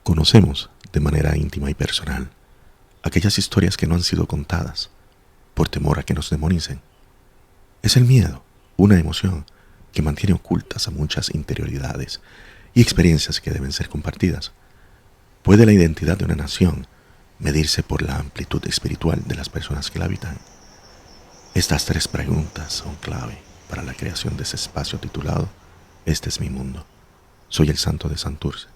Conocemos de manera íntima y personal aquellas historias que no han sido contadas por temor a que nos demonicen. Es el miedo, una emoción que mantiene ocultas a muchas interioridades y experiencias que deben ser compartidas. ¿Puede la identidad de una nación medirse por la amplitud espiritual de las personas que la habitan? Estas tres preguntas son clave para la creación de ese espacio titulado Este es mi mundo. Soy el Santo de Santurce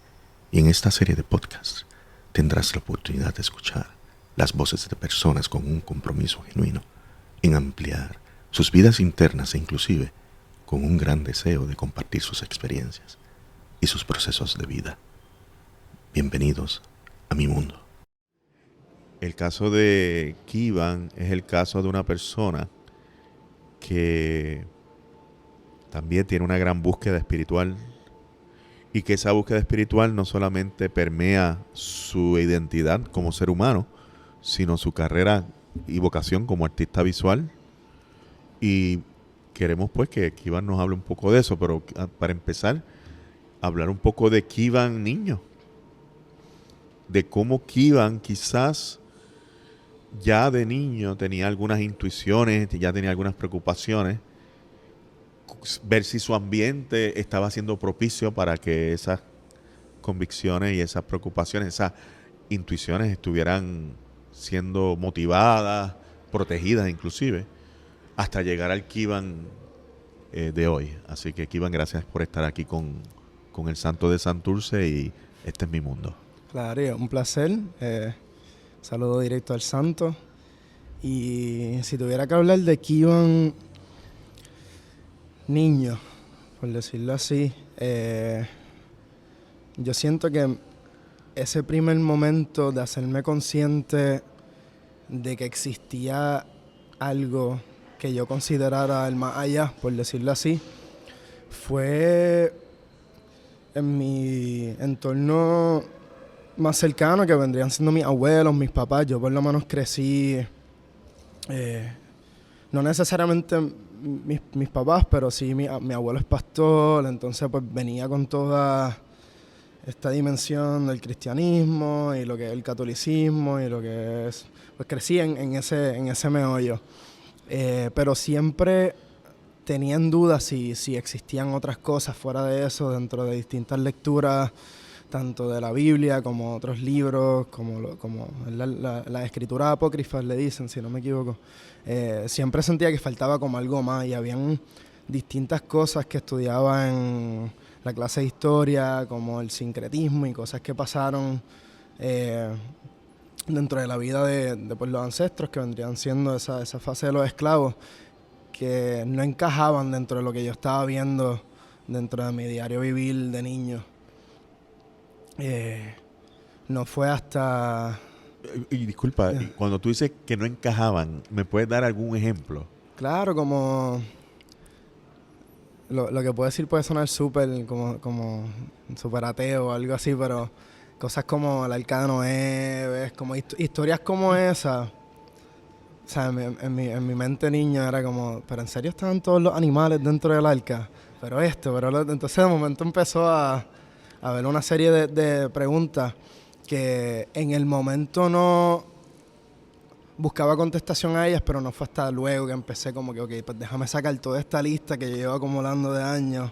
y en esta serie de podcasts tendrás la oportunidad de escuchar las voces de personas con un compromiso genuino en ampliar sus vidas internas e inclusive con un gran deseo de compartir sus experiencias y sus procesos de vida. Bienvenidos a mi mundo. El caso de Kivan es el caso de una persona que también tiene una gran búsqueda espiritual y que esa búsqueda espiritual no solamente permea su identidad como ser humano, sino su carrera y vocación como artista visual. Y queremos pues que Kivan nos hable un poco de eso, pero para empezar, hablar un poco de Kivan niño, de cómo Kivan quizás ya de niño tenía algunas intuiciones, ya tenía algunas preocupaciones, ver si su ambiente estaba siendo propicio para que esas convicciones y esas preocupaciones, esas intuiciones estuvieran siendo motivadas, protegidas inclusive, hasta llegar al Kivan de hoy. Así que Kivan, gracias por estar aquí con el Santo de Santurce y este es mi mundo. Claro, un placer. Saludo directo al Santo. Y si tuviera que hablar de Kivan niño, por decirlo así, yo siento que ese primer momento de hacerme consciente de que existía algo que yo considerara el más allá, por decirlo así, fue en mi entorno más cercano, que vendrían siendo mis abuelos, mis papás. Yo por lo menos crecí, no necesariamente mis papás, pero sí mi abuelo es pastor, entonces pues venía con toda esta dimensión del cristianismo y lo que es el catolicismo y lo que es, pues crecí en ese meollo. Pero siempre tenía en duda si existían otras cosas fuera de eso, dentro de distintas lecturas, tanto de la Biblia como otros libros, como la escritura apócrifa le dicen, si no me equivoco. Siempre sentía que faltaba como algo más y habían distintas cosas que estudiaba en la clase de historia, como el sincretismo y cosas que pasaron dentro de la vida de pues, los ancestros, que vendrían siendo esa fase de los esclavos, que no encajaban dentro de lo que yo estaba viendo dentro de mi diario vivir de niño. No fue hasta... Y disculpa, cuando tú dices que no encajaban, ¿me puedes dar algún ejemplo? Claro, como... Lo que puedo decir puede sonar como súper ateo o algo así, pero cosas como el Arca de Noé, ¿ves? Como historias como esas. O sea, en mi mente niño era como, ¿pero en serio estaban todos los animales dentro del arca? Entonces de momento empezó a haber una serie de preguntas que en el momento no buscaba contestación a ellas, pero no fue hasta luego que empecé como que, ok, pues déjame sacar toda esta lista que yo llevo acumulando de años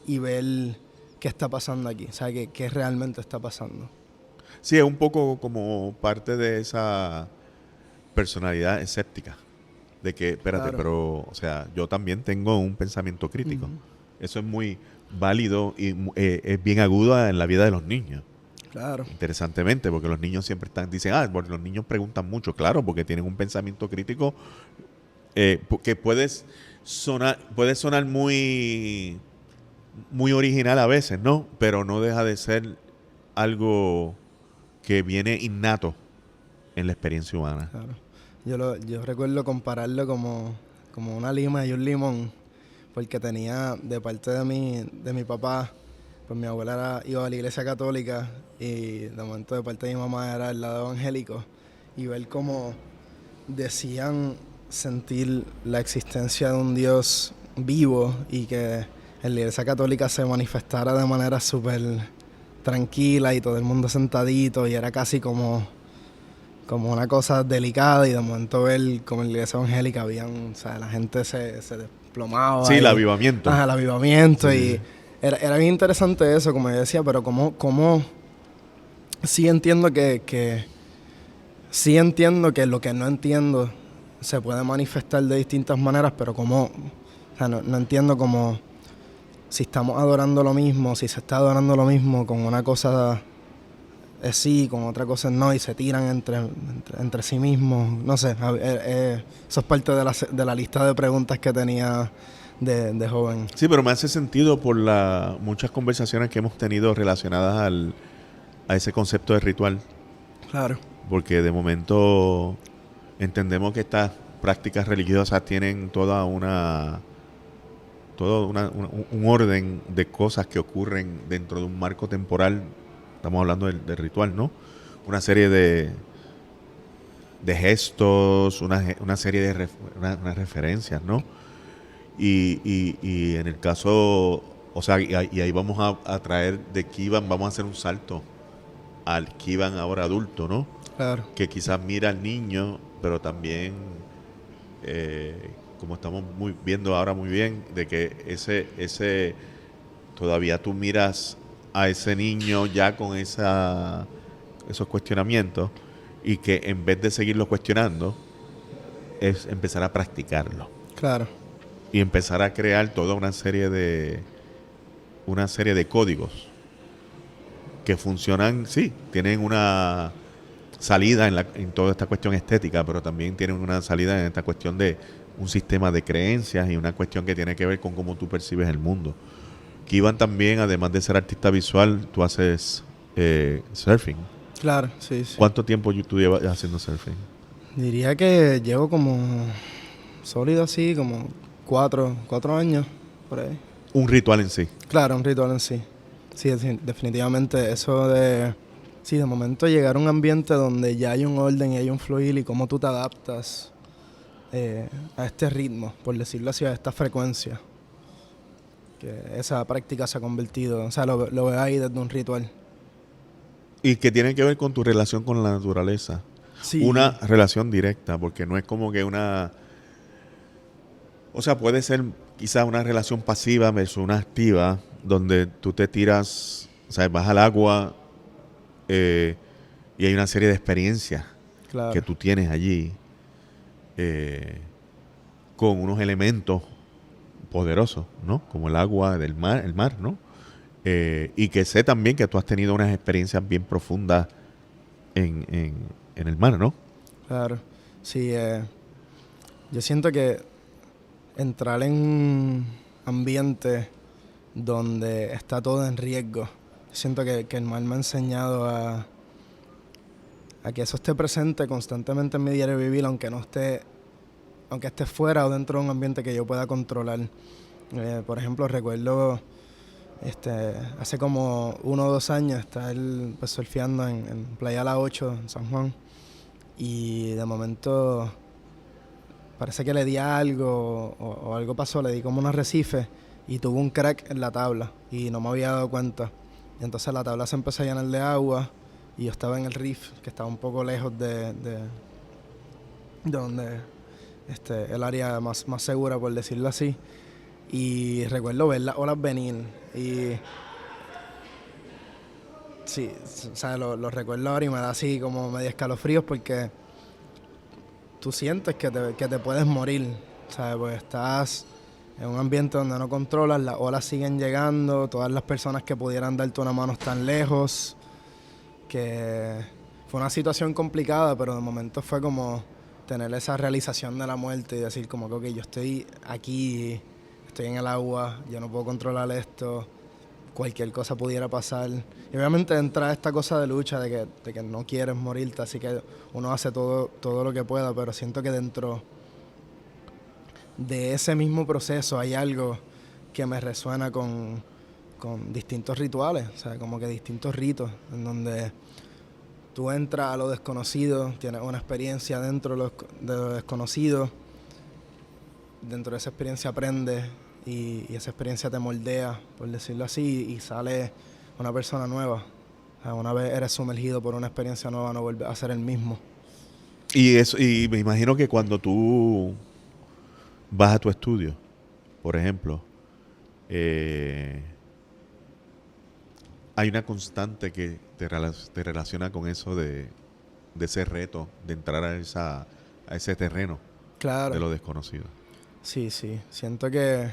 y ver qué está pasando aquí, o sea, qué realmente está pasando. Sí, es un poco como parte de esa personalidad escéptica, de que, espérate, Claro. pero, o sea, yo también tengo un pensamiento crítico. Uh-huh. Eso es muy válido y es bien agudo en la vida de los niños. Claro. Interesantemente, porque los niños siempre dicen, porque los niños preguntan mucho, claro, porque tienen un pensamiento crítico que puede sonar muy, muy original a veces, ¿no? Pero no deja de ser algo que viene innato en la experiencia humana. Claro. Yo recuerdo compararlo como una lima y un limón, porque tenía de parte de mi papá, pues mi abuela iba a la iglesia católica y de momento de parte de mi mamá era el lado evangélico, y ver cómo decían sentir la existencia de un Dios vivo y que en la iglesia católica se manifestara de manera súper tranquila y todo el mundo sentadito y era casi como una cosa delicada y de momento ver como en la iglesia evangélica habían, o sea, la gente se desplomaba. Sí, el avivamiento. Ajá, el avivamiento. Sí. Y era bien interesante eso, como yo decía, pero como sí entiendo que lo que no entiendo se puede manifestar de distintas maneras, pero o sea, no entiendo como si estamos adorando lo mismo, si se está adorando lo mismo, con una cosa es sí, con otra cosa es no, y se tiran entre sí mismos. No sé, eso es parte de la lista de preguntas que tenía de joven. Sí, pero me hace sentido por muchas conversaciones que hemos tenido relacionadas a ese concepto de ritual. Claro. Porque de momento entendemos que estas prácticas religiosas tienen un orden de cosas que ocurren dentro de un marco temporal. Estamos hablando del ritual, ¿no? Una serie de gestos, una serie de unas referencias, ¿no? Y en el caso, o sea, y ahí vamos a traer de Kivan, vamos a hacer un salto al Kivan ahora adulto, ¿no? Claro. Que quizás mira al niño, pero también, como estamos viendo ahora muy bien, de que ese todavía tú miras a ese niño ya con esos cuestionamientos y que en vez de seguirlo cuestionando, es empezar a practicarlo. Claro. Y empezar a crear toda una serie de códigos que funcionan, sí, tienen una salida en toda esta cuestión estética, pero también tienen una salida en esta cuestión de un sistema de creencias y una cuestión que tiene que ver con cómo tú percibes el mundo. Kivan también, además de ser artista visual, tú haces surfing. Claro, sí. ¿Cuánto tiempo tú llevas haciendo surfing? Diría que llevo como sólido así, como 4 años, por ahí. Un ritual en sí. Claro, un ritual en sí. Sí, definitivamente eso de momento llegar a un ambiente donde ya hay un orden y hay un fluir y cómo tú te adaptas a este ritmo, por decirlo así, a esta frecuencia. Que esa práctica se ha convertido, o sea, lo veo ahí desde un ritual. Y que tiene que ver con tu relación con la naturaleza. Sí. Una relación directa, porque no es como que o sea, puede ser quizás una relación pasiva versus una activa, donde tú te tiras, o sea, vas al agua y hay una serie de experiencias Claro. que tú tienes allí con unos elementos poderosos, ¿no? Como el agua del mar, el mar, ¿no? Y que sé también que tú has tenido unas experiencias bien profundas en el mar, ¿no? Claro. Sí, yo siento que entrar en un ambiente donde está todo en riesgo, siento que el mar me ha enseñado a que eso esté presente constantemente en mi diario vivir, aunque esté fuera o dentro de un ambiente que yo pueda controlar. Por ejemplo, recuerdo hace como 1 o 2 años estar pues, surfeando en Playa La 8 en San Juan, y de momento parece que le di algo o algo pasó, le di como un arrecife y tuvo un crack en la tabla y no me había dado cuenta. Y entonces la tabla se empezó a llenar de agua y yo estaba en el reef, que estaba un poco lejos de donde el área más segura, por decirlo así. Y recuerdo ver las olas venir y sí, o sea, lo recuerdo ahora y me da así como medio escalofríos porque tú sientes que te puedes morir, ¿sabes? Pues estás en un ambiente donde no controlas, las olas siguen llegando, todas las personas que pudieran darte una mano están lejos, que fue una situación complicada, pero de momento fue como tener esa realización de la muerte y decir como que ok, yo estoy aquí, estoy en el agua, yo no puedo controlar esto, cualquier cosa pudiera pasar. Y obviamente entra esta cosa de lucha de que no quieres morirte, así que uno hace todo lo que pueda, pero siento que dentro de ese mismo proceso hay algo que me resuena con distintos rituales, o sea, como que distintos ritos, en donde tú entras a lo desconocido, tienes una experiencia dentro de lo desconocido, dentro de esa experiencia aprendes y esa experiencia te moldea, por decirlo así, y sale una persona nueva. O sea, una vez eres sumergido por una experiencia nueva, no vuelves a ser el mismo. Y me imagino que cuando tú vas a tu estudio, por ejemplo, hay una constante que te relaciona con eso de ese reto, de entrar a ese terreno Claro. de lo desconocido. Sí, sí. Siento que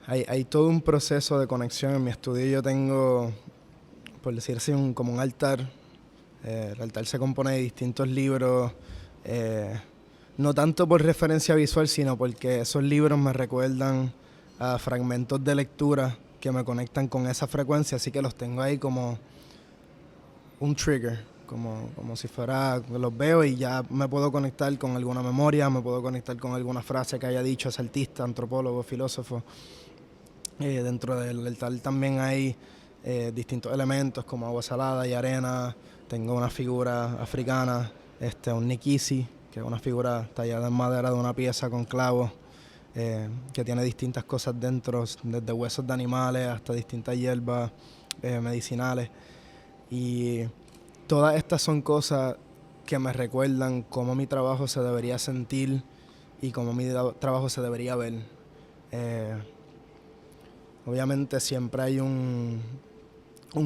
hay todo un proceso de conexión. En mi estudio yo tengo, por decirse, como un altar. El altar se compone de distintos libros, no tanto por referencia visual, sino porque esos libros me recuerdan a fragmentos de lectura que me conectan con esa frecuencia, así que los tengo ahí como un trigger, como si fuera, los veo y ya me puedo conectar con alguna memoria, me puedo conectar con alguna frase que haya dicho ese artista, antropólogo, filósofo. Dentro del altar también hay distintos elementos como agua salada y arena. Tengo una figura africana, un nikisi, que es una figura tallada en madera de una pieza con clavos, que tiene distintas cosas dentro, desde huesos de animales hasta distintas hierbas medicinales. Y todas estas son cosas que me recuerdan cómo mi trabajo se debería sentir y cómo mi trabajo se debería ver. Obviamente siempre hay un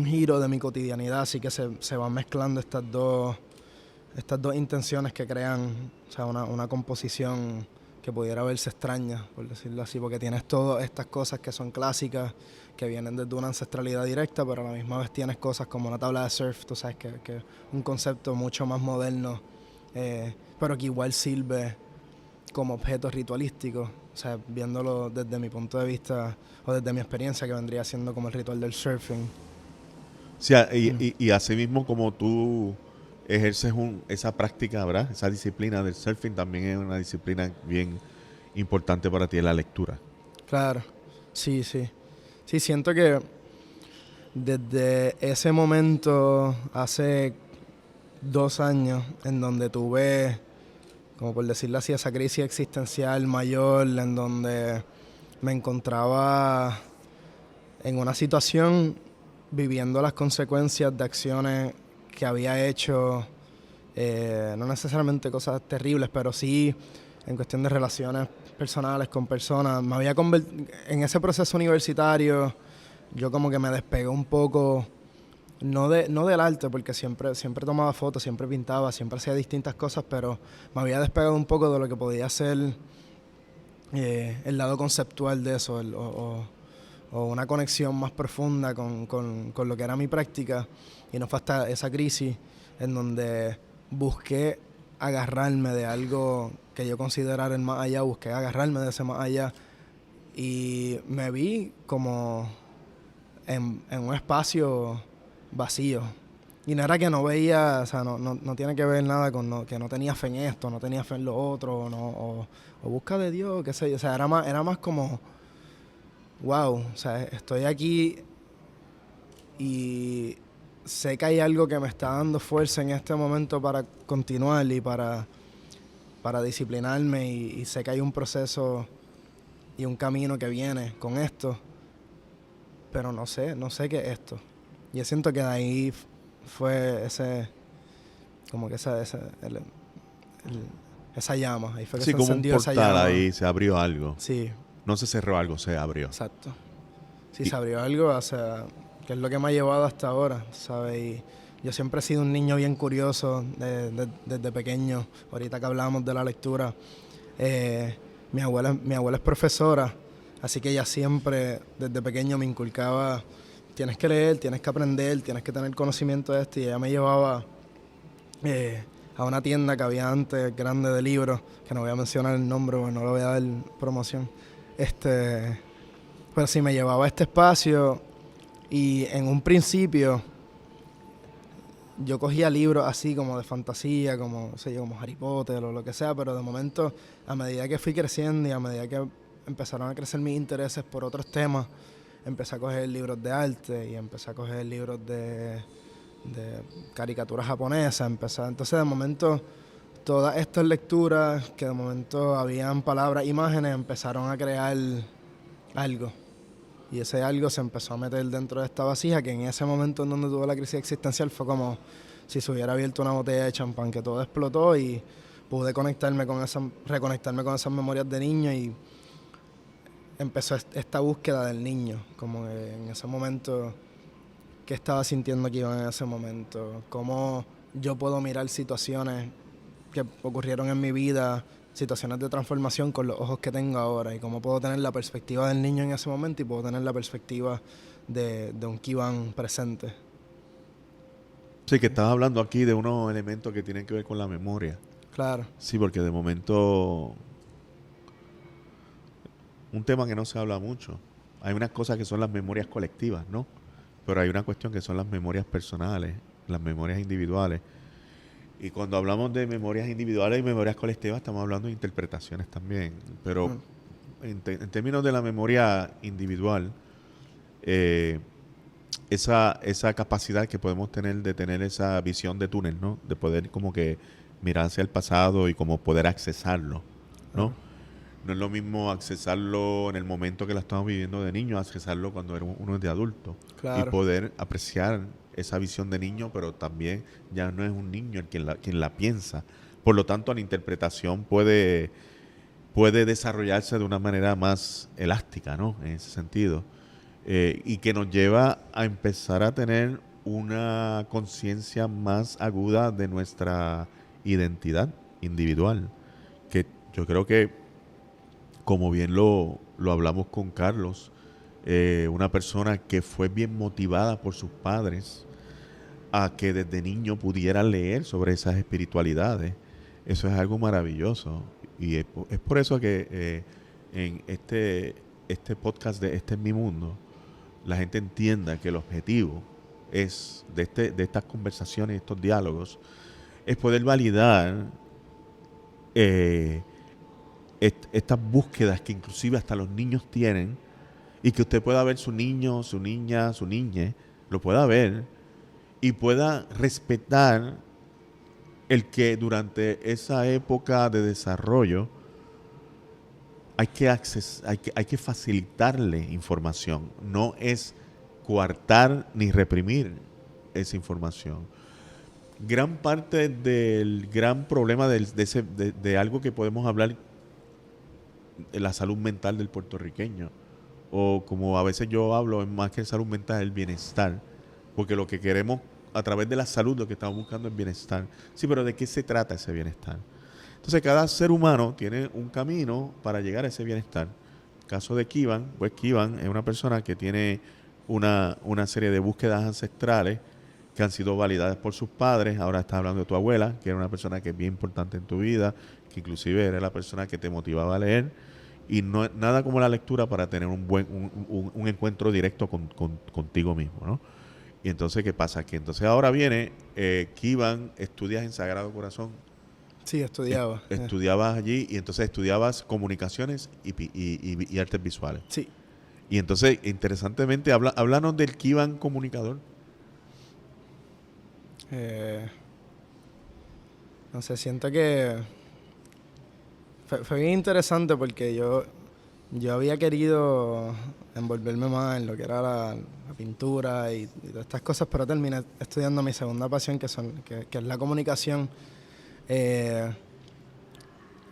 giro de mi cotidianidad, así que se van mezclando estas dos intenciones que crean, o sea, una composición que pudiera verse extraña, por decirlo así, porque tienes todas estas cosas que son clásicas, que vienen desde una ancestralidad directa, pero a la misma vez tienes cosas como una tabla de surf, tú sabes, que es un concepto mucho más moderno, pero que igual sirve como objeto ritualístico, o sea, viéndolo desde mi punto de vista o desde mi experiencia, que vendría siendo como el ritual del surfing. O sea, y así mismo como tú ejerces esa práctica, ¿verdad? Esa disciplina del surfing también es una disciplina bien importante para ti, la lectura. Claro, sí, sí. Sí, siento que desde ese momento, hace 2 años, en donde tuve, como por decirlo así, esa crisis existencial mayor, en donde me encontraba en una situación viviendo las consecuencias de acciones que había hecho, no necesariamente cosas terribles, pero sí en cuestión de relaciones personales con personas. Me había en ese proceso universitario, yo como que me despegué un poco, no del arte, porque siempre tomaba fotos, siempre pintaba, siempre hacía distintas cosas, pero me había despegado un poco de lo que podía ser el lado conceptual de eso, o una conexión más profunda con lo que era mi práctica. Y no fue hasta esa crisis en donde busqué agarrarme de algo que yo considerara el más allá, busqué agarrarme de ese más allá y me vi como en un espacio vacío. Y no era que no veía, o sea, no tiene que ver nada con que no tenía fe en esto, no tenía fe en lo otro, o busca de Dios, qué sé yo. O sea, era más como, wow, o sea, estoy aquí y sé que hay algo que me está dando fuerza en este momento para continuar y para disciplinarme, y sé que hay un proceso y un camino que viene con esto, pero no sé qué es esto. Y yo siento que de ahí fue como que esa llama, ahí fue que Sí, se como un encendió esa portal llama. ahí, se abrió algo. Sí, No se cerró algo, se abrió. exacto. Sí, se abrió algo, o sea, que es lo que me ha llevado hasta ahora, ¿sabes? Y yo siempre he sido un niño bien curioso desde pequeño. Ahorita que hablábamos de la lectura, mi abuela es profesora, así que ella siempre, desde pequeño, me inculcaba: tienes que leer, tienes que aprender, tienes que tener conocimiento de esto. Y ella me llevaba a una tienda que había antes, grande, de libros, que no voy a mencionar el nombre porque no le voy a dar promoción. Pero sí me llevaba a este espacio, y en un principio yo cogía libros así como de fantasía, como, no sé yo, como Harry Potter o lo que sea, pero de momento, a medida que fui creciendo y a medida que empezaron a crecer mis intereses por otros temas, empecé a coger libros de arte y empecé a coger libros de caricaturas japonesas. Entonces, de momento, todas estas lecturas que de momento habían palabras, imágenes, empezaron a crear algo. Y ese algo se empezó a meter dentro de esta vasija, que en ese momento en donde tuve la crisis existencial fue como si se hubiera abierto una botella de champán, que todo explotó y pude reconectarme con esas memorias de niño y empezó esta búsqueda del niño, como en ese momento, qué estaba sintiendo que iba en ese momento, cómo yo puedo mirar situaciones que ocurrieron en mi vida, situaciones de transformación con los ojos que tengo ahora y cómo puedo tener la perspectiva del niño en ese momento y puedo tener la perspectiva de un Kivan presente. Sí, que estabas hablando aquí de unos elementos que tienen que ver con la memoria. Claro. Sí, porque de momento un tema que no se habla mucho. Hay unas cosas que son las memorias colectivas, ¿no? Pero hay una cuestión que son las memorias personales, las memorias individuales. Y cuando hablamos de memorias individuales y memorias colectivas, estamos hablando de interpretaciones también. Pero en términos de la memoria individual, esa capacidad que podemos tener de tener esa visión de túnel, ¿no? De poder como que mirar hacia el pasado y como poder accesarlo, ¿no? No es lo mismo accesarlo en el momento que la estamos viviendo de niño, accesarlo cuando uno es de adulto. Claro. Y poder apreciar esa visión de niño, pero también ya no es un niño el quien la piensa. Por lo tanto, la interpretación puede desarrollarse de una manera más elástica, ¿no? En ese sentido. Y que nos lleva a empezar a tener una conciencia más aguda de nuestra identidad individual. Que yo creo que, como bien lo hablamos con Carlos, una persona que fue bien motivada por sus padres a que desde niño pudiera leer sobre esas espiritualidades, eso es algo maravilloso. Y es por eso que en este podcast de Este es mi mundo, la gente entienda que el objetivo es de estas conversaciones, estos diálogos, es poder validar estas búsquedas que inclusive hasta los niños tienen, y que usted pueda ver su niño, su niña, su niñe, lo pueda ver y pueda respetar el que durante esa época de desarrollo hay que facilitarle información. No es coartar ni reprimir esa información. Gran parte del gran problema de algo que podemos hablar, la salud mental del puertorriqueño, o como a veces yo hablo, es más que salud mental, el bienestar, porque lo que queremos a través de la salud, lo que estamos buscando es bienestar. Sí, pero ¿de qué se trata ese bienestar? Entonces cada ser humano tiene un camino para llegar a ese bienestar. En el caso de Kivan, pues Kivan es una persona que tiene una serie de búsquedas ancestrales que han sido validadas por sus padres. Ahora estás hablando de tu abuela, que era una persona que es bien importante en tu vida, que inclusive era la persona que te motivaba a leer. Y no nada como la lectura para tener un encuentro directo contigo mismo, ¿no? Y entonces, ¿qué pasa? Que entonces ahora viene, Kivan, estudias en Sagrado Corazón. Sí, estudiaba. Estudiabas allí y entonces estudiabas comunicaciones y artes visuales. Sí. Y entonces, interesantemente, háblanos del Kivan comunicador. No sé, siento que fue bien interesante porque yo había querido envolverme más en lo que era la pintura y todas estas cosas, pero terminé estudiando mi segunda pasión, que es la comunicación.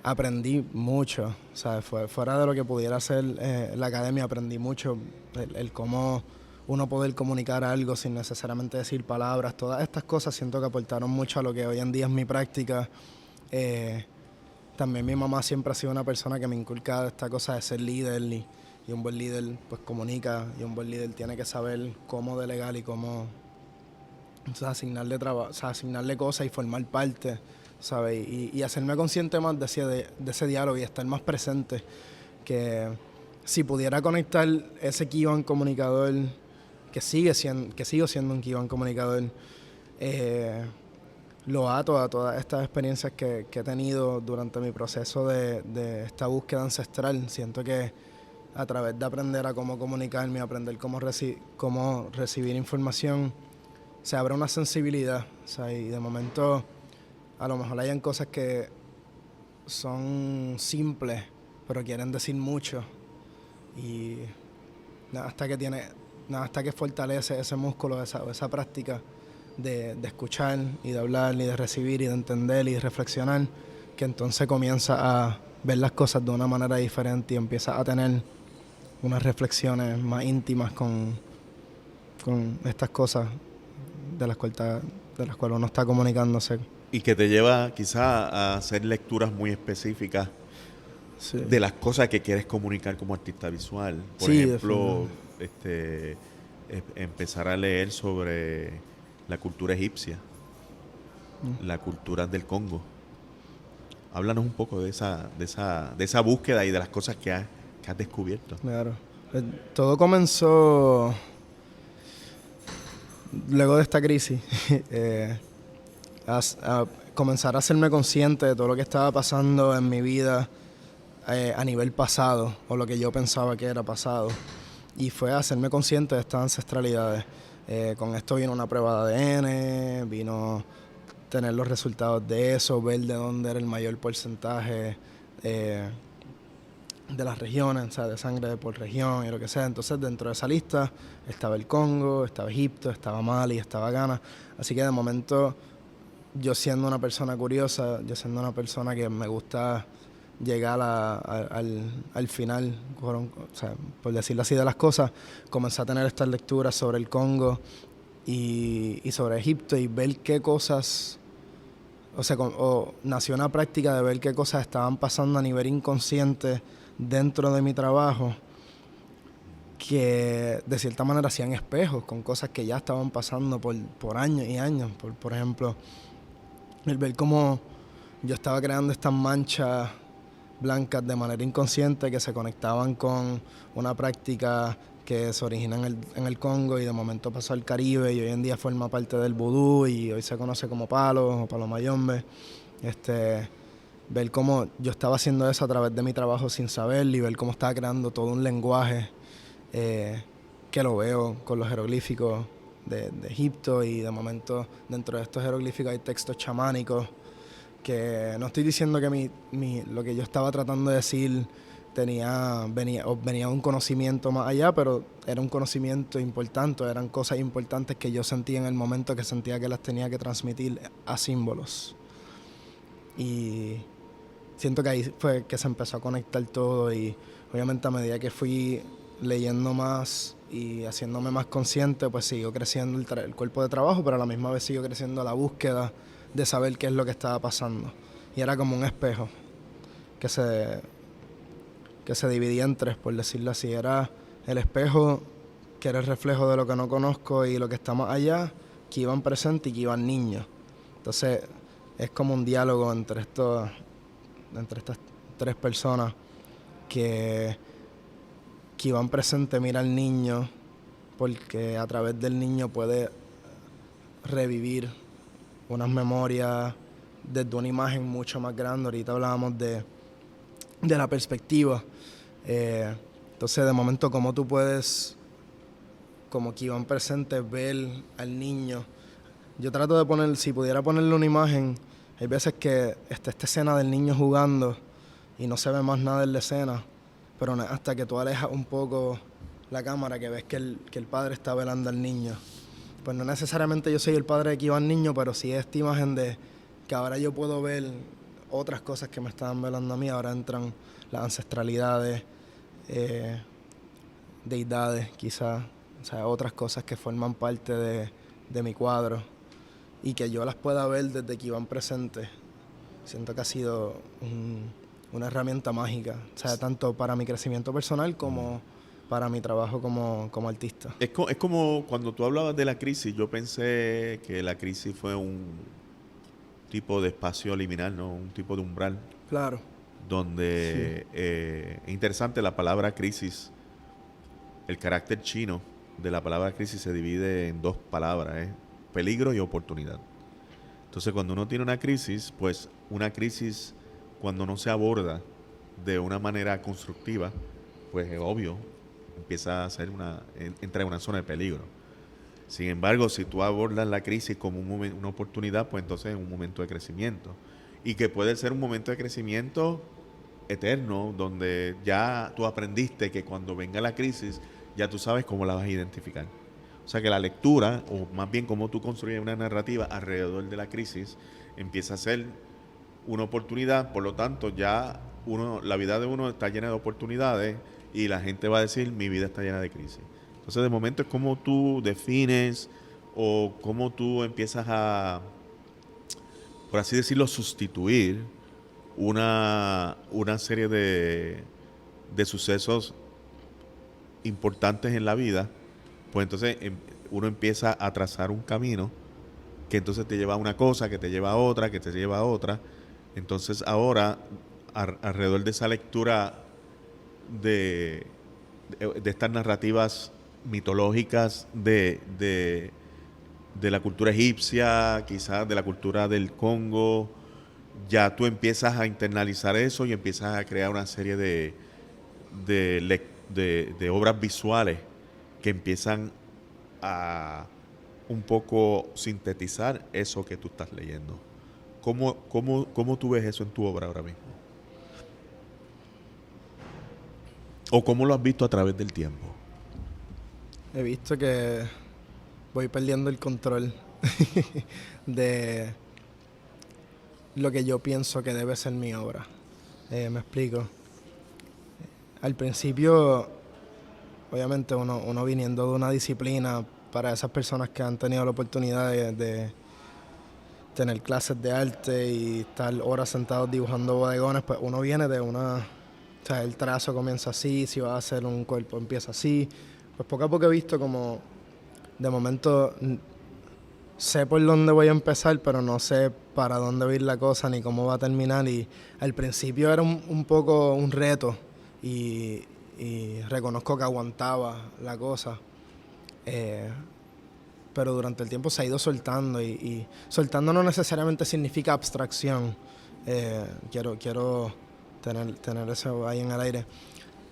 Aprendí mucho, ¿sabes? Fuera de lo que pudiera hacer la academia, aprendí mucho el cómo uno poder comunicar algo sin necesariamente decir palabras. Todas estas cosas siento que aportaron mucho a lo que hoy en día es mi práctica. También mi mamá siempre ha sido una persona que me inculca esta cosa de ser líder y un buen líder pues comunica, y un buen líder tiene que saber cómo delegar y cómo, o sea, asignarle trabajo, o sea, asignarle cosas y formar parte, ¿sabes? Y hacerme consciente más de ese diálogo y estar más presente, que si pudiera conectar ese Kivan comunicador, que sigo siendo un Kivan comunicador, lo ato a todas estas experiencias que he tenido durante mi proceso de esta búsqueda ancestral. Siento que a través de aprender a cómo comunicarme, aprender cómo recibir información, se abre una sensibilidad, o sea, y de momento a lo mejor hayan cosas que son simples, pero quieren decir mucho. Y nada hasta que fortalece ese músculo, esa práctica de escuchar y de hablar y de recibir y de entender y de reflexionar, que entonces comienza a ver las cosas de una manera diferente y empieza a tener unas reflexiones más íntimas con estas cosas de las cuales uno está comunicándose. Y que te lleva quizá a hacer lecturas muy específicas Sí. de las cosas que quieres comunicar como artista visual. Por Sí, ejemplo, empezar a leer sobre la cultura egipcia, la cultura del Congo. Háblanos un poco de esa búsqueda y de las cosas que has descubierto. Claro. Todo comenzó luego de esta crisis. A comenzar a hacerme consciente de todo lo que estaba pasando en mi vida a nivel pasado, o lo que yo pensaba que era pasado. Y fue hacerme consciente de estas ancestralidades. Con esto vino una prueba de ADN, vino tener los resultados de eso, ver de dónde era el mayor porcentaje de las regiones, o sea, de sangre por región y lo que sea. Entonces, dentro de esa lista estaba el Congo, estaba Egipto, estaba Mali, estaba Ghana. Así que de momento, yo siendo una persona curiosa, yo siendo una persona que me gusta llegar al final, o sea, por decirlo así, de las cosas, comencé a tener estas lecturas sobre el Congo y sobre Egipto y ver qué cosas, o sea, nació una práctica de ver qué cosas estaban pasando a nivel inconsciente dentro de mi trabajo, que de cierta manera hacían espejos con cosas que ya estaban pasando por años y años. Por ejemplo, el ver cómo yo estaba creando estas manchas blancas de manera inconsciente que se conectaban con una práctica que se origina en el Congo y de momento pasó al Caribe y hoy en día forma parte del vudú y hoy se conoce como palo o palo mayombe. Ver cómo yo estaba haciendo eso a través de mi trabajo sin saber y ver cómo estaba creando todo un lenguaje que lo veo con los jeroglíficos de Egipto, y de momento dentro de estos jeroglíficos hay textos chamánicos que no estoy diciendo que lo que yo estaba tratando de decir venía de un conocimiento más allá, pero era un conocimiento importante, eran cosas importantes que yo sentía en el momento, que sentía que las tenía que transmitir a símbolos. Y siento que ahí fue que se empezó a conectar todo, y obviamente a medida que fui leyendo más y haciéndome más consciente, pues siguió creciendo el cuerpo de trabajo, pero a la misma vez siguió creciendo la búsqueda de saber qué es lo que estaba pasando. Y era como un espejo que se dividía en tres, por decirlo así. Era el espejo, que era el reflejo de lo que no conozco y lo que está más allá, que iban presentes y que iban niños. Entonces es como un diálogo entre estas tres personas que iban presentes, mira al niño, porque a través del niño puede revivir unas memorias desde una imagen mucho más grande. Ahorita hablábamos de la perspectiva. Entonces, de momento, como tú puedes, como que iban presentes, ver al niño. Yo trato de poner, si pudiera ponerle una imagen, hay veces que está esta escena del niño jugando y no se ve más nada en la escena, pero hasta que tú alejas un poco la cámara, que ves que el padre está velando al niño. Pues no necesariamente yo soy el padre de que iba al niño, pero sí esta imagen de que ahora yo puedo ver otras cosas que me estaban velando a mí. Ahora entran las ancestralidades, deidades quizás, o sea, otras cosas que forman parte de mi cuadro y que yo las pueda ver desde que iban presentes. Siento que ha sido una herramienta mágica, o sea, tanto para mi crecimiento personal como para mi trabajo como artista. Es como cuando tú hablabas de la crisis, yo pensé que la crisis fue un tipo de espacio liminal, ¿no? Un tipo de umbral. Claro. Donde sí. Es interesante la palabra crisis. El carácter chino de la palabra crisis se divide en dos palabras, peligro y oportunidad. Entonces, cuando uno tiene una crisis, pues una crisis, cuando no se aborda de una manera constructiva, pues es obvio, empieza a ser entra en una zona de peligro. Sin embargo, si tú abordas la crisis como una oportunidad, pues entonces es un momento de crecimiento. Y que puede ser un momento de crecimiento eterno, donde ya tú aprendiste que cuando venga la crisis, ya tú sabes cómo la vas a identificar. O sea que la lectura, o más bien cómo tú construyes una narrativa alrededor de la crisis, empieza a ser una oportunidad. Por lo tanto, ya la vida de uno está llena de oportunidades y la gente va a decir, mi vida está llena de crisis. Entonces, de momento es cómo tú defines o cómo tú empiezas a, por así decirlo, sustituir una serie de sucesos importantes en la vida. Pues entonces uno empieza a trazar un camino que entonces te lleva a una cosa, que te lleva a otra, que te lleva a otra. Entonces ahora, alrededor de esa lectura de estas narrativas mitológicas de la cultura egipcia, quizás de la cultura del Congo, ya tú empiezas a internalizar eso y empiezas a crear una serie de obras visuales que empiezan a un poco sintetizar eso que tú estás leyendo. ¿Cómo tú ves eso en tu obra ahora mismo? ¿O cómo lo has visto a través del tiempo? He visto que voy perdiendo el control de lo que yo pienso que debe ser mi obra. Me explico. Al principio, obviamente uno viniendo de una disciplina, para esas personas que han tenido la oportunidad de tener clases de arte y estar horas sentados dibujando bodegones, pues uno viene de una... O sea, el trazo comienza así, si va a hacer un cuerpo empieza así. Pues poco a poco he visto como, de momento, sé por dónde voy a empezar, pero no sé para dónde va a ir la cosa ni cómo va a terminar. Y al principio era un poco un reto y reconozco que aguantaba la cosa. Pero durante el tiempo se ha ido soltando y soltando no necesariamente significa abstracción. Quiero tener eso ahí en el aire.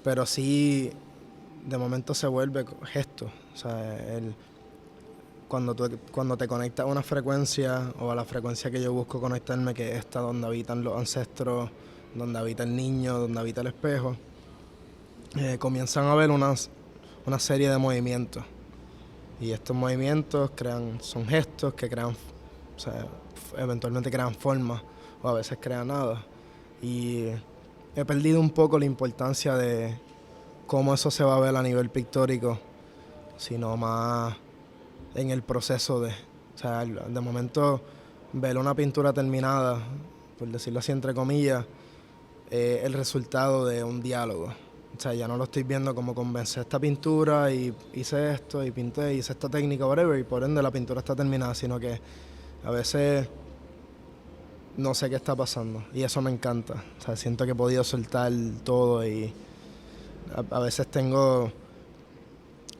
Pero sí, de momento se vuelve gesto. O sea, cuando te conectas a una frecuencia o a la frecuencia que yo busco conectarme, que es esta donde habitan los ancestros, donde habita el niño, donde habita el espejo, comienzan a haber una serie de movimientos. Y estos movimientos son gestos que crean, o sea, eventualmente crean formas o a veces crean nada. Y he perdido un poco la importancia de cómo eso se va a ver a nivel pictórico, sino más en el proceso de... O sea, de momento ver una pintura terminada, por decirlo así entre comillas, el resultado de un diálogo. O sea, ya no lo estoy viendo como convencer esta pintura y hice esto y pinté, hice esta técnica, whatever, y por ende la pintura está terminada, sino que a veces no sé qué está pasando y eso me encanta. O sea, siento que he podido soltar todo y a veces tengo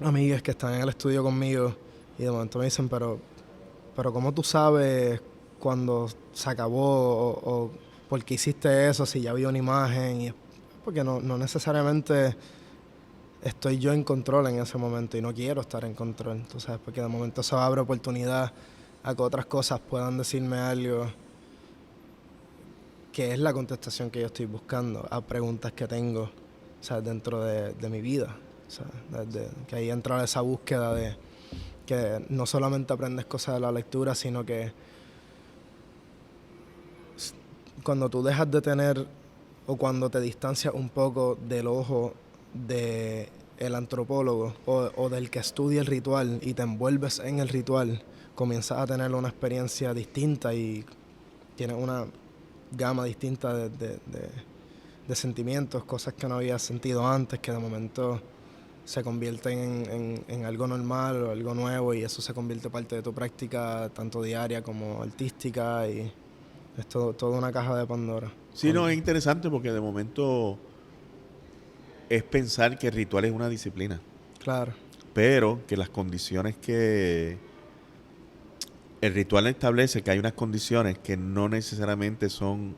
amigas que están en el estudio conmigo y de momento me dicen, pero ¿cómo tú sabes cuando se acabó o por qué hiciste eso si ya había una imagen? Y porque no necesariamente estoy yo en control en ese momento y no quiero estar en control, tú sabes, porque de momento eso abre oportunidad a que otras cosas puedan decirme algo que es la contestación que yo estoy buscando a preguntas que tengo, o sea, dentro de mi vida. O sea, que ahí entra esa búsqueda de que no solamente aprendes cosas de la lectura, sino que cuando tú dejas de tener o cuando te distancias un poco del ojo del antropólogo o del que estudia el ritual y te envuelves en el ritual, comienzas a tener una experiencia distinta y tienes una gama distinta de sentimientos, cosas que no habías sentido antes, que de momento se convierten en algo normal o algo nuevo y eso se convierte parte de tu práctica tanto diaria como artística y es toda una caja de Pandora. Sí, no, es interesante porque de momento es pensar que el ritual es una disciplina. Claro. Pero que las condiciones que el ritual establece, que hay unas condiciones que no necesariamente son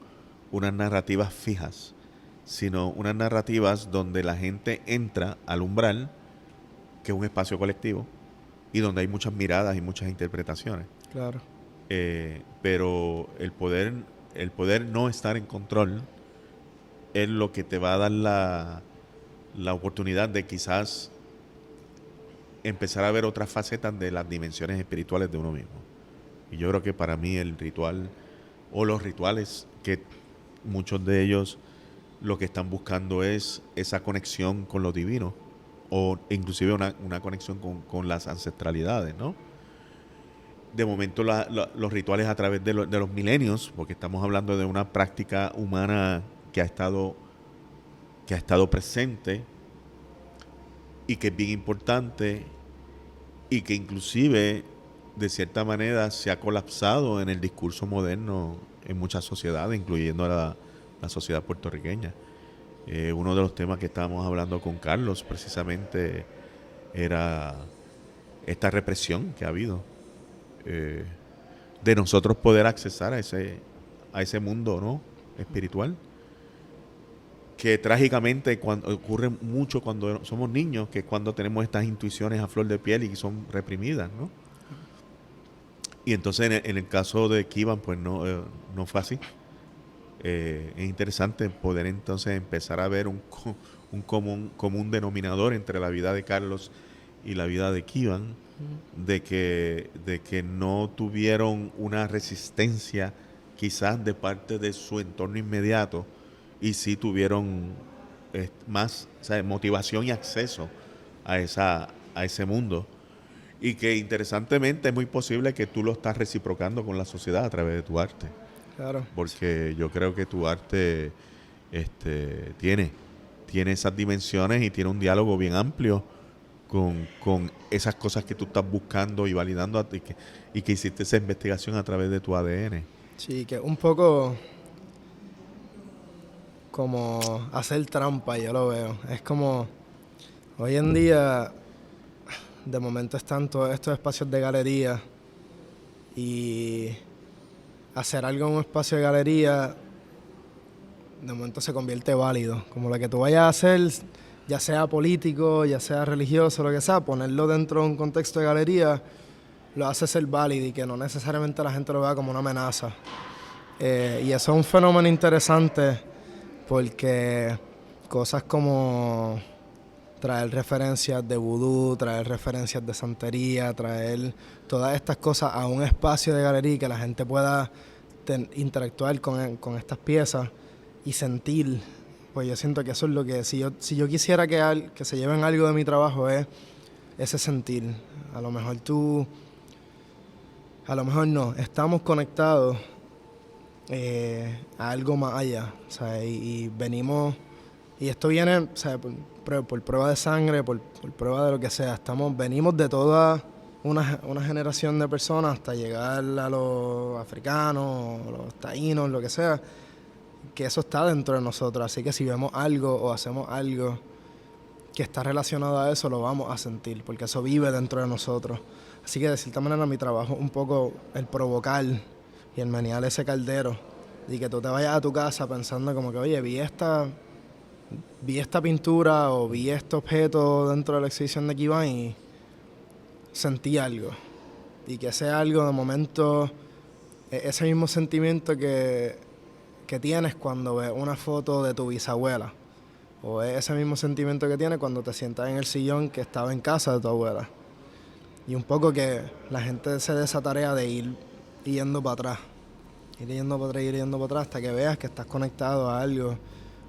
unas narrativas fijas, sino unas narrativas donde la gente entra al umbral, que es un espacio colectivo, y donde hay muchas miradas y muchas interpretaciones. Claro. Pero el poder no estar en control es lo que te va a dar la oportunidad de quizás empezar a ver otras facetas de las dimensiones espirituales de uno mismo. Y yo creo que para mí el ritual, o los rituales, que muchos de ellos lo que están buscando es esa conexión con lo divino, o inclusive una conexión con las ancestralidades, ¿no? De momento los rituales a través de los milenios, porque estamos hablando de una práctica humana que ha estado presente y que es bien importante y que inclusive de cierta manera se ha colapsado en el discurso moderno en muchas sociedades, incluyendo a la sociedad puertorriqueña. Uno de los temas que estábamos hablando con Carlos precisamente era esta represión que ha habido de nosotros poder accesar a ese mundo, ¿no?, espiritual, que trágicamente ocurre mucho cuando somos niños, que es cuando tenemos estas intuiciones a flor de piel y que son reprimidas, ¿no? Y entonces en el caso de Kivan, pues no fue así. Es interesante poder entonces empezar a ver un común denominador entre la vida de Carlos y la vida de Kivan, de que no tuvieron una resistencia quizás de parte de su entorno inmediato, y sí tuvieron más, o sea, motivación y acceso a ese mundo, y que interesantemente es muy posible que tú lo estás reciprocando con la sociedad a través de tu arte. Claro. Porque yo creo que tu arte tiene esas dimensiones y tiene un diálogo bien amplio con esas cosas que tú estás buscando y validando y que hiciste esa investigación a través de tu ADN. Sí, que un poco como hacer trampa, yo lo veo. Es como, hoy en día, de momento están todos estos espacios de galería, y hacer algo en un espacio de galería, de momento se convierte válido. Como lo que tú vayas a hacer, ya sea político, ya sea religioso, lo que sea, ponerlo dentro de un contexto de galería lo hace ser válido y que no necesariamente la gente lo vea como una amenaza. Y eso es un fenómeno interesante, porque cosas como traer referencias de vudú, traer referencias de santería, traer todas estas cosas a un espacio de galería y que la gente pueda interactuar con estas piezas y sentir. Pues yo siento que eso es lo que, si yo quisiera que se lleven algo de mi trabajo, es ese sentir. A lo mejor no, estamos conectados a algo más allá, o sea, y venimos, y esto viene, o sea, por prueba de sangre, por prueba de lo que sea. Venimos de toda una generación de personas hasta llegar a los africanos, los taínos, lo que sea, que eso está dentro de nosotros. Así que si vemos algo o hacemos algo que está relacionado a eso, lo vamos a sentir, porque eso vive dentro de nosotros. Así que de cierta manera mi trabajo es un poco el provocar y el menear ese caldero, y que tú te vayas a tu casa pensando como que, oye, vi esta pintura o vi este objeto dentro de la exhibición de Kivan y sentí algo. Y que ese algo, de momento, ese mismo sentimiento que tienes cuando ves una foto de tu bisabuela, o ese mismo sentimiento que tienes cuando te sientas en el sillón que estaba en casa de tu abuela. Y un poco que la gente se dé esa tarea de ir yendo para atrás, ir yendo para atrás hasta que veas que estás conectado a algo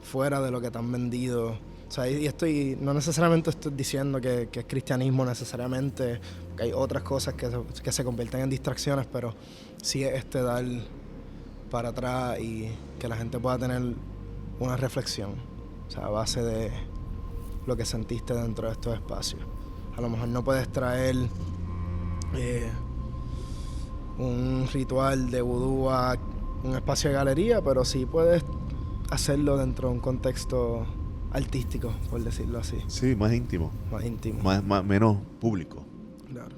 fuera de lo que te han vendido. O sea, y no necesariamente estoy diciendo que es cristianismo necesariamente, que hay otras cosas que se convierten en distracciones, pero sí es dar para atrás y que la gente pueda tener una reflexión, o sea, a base de lo que sentiste dentro de estos espacios. A lo mejor no puedes traer un ritual de vudú a un espacio de galería, pero sí puedes hacerlo dentro de un contexto artístico, por decirlo así. Sí, más íntimo. Más íntimo. Menos público. Claro.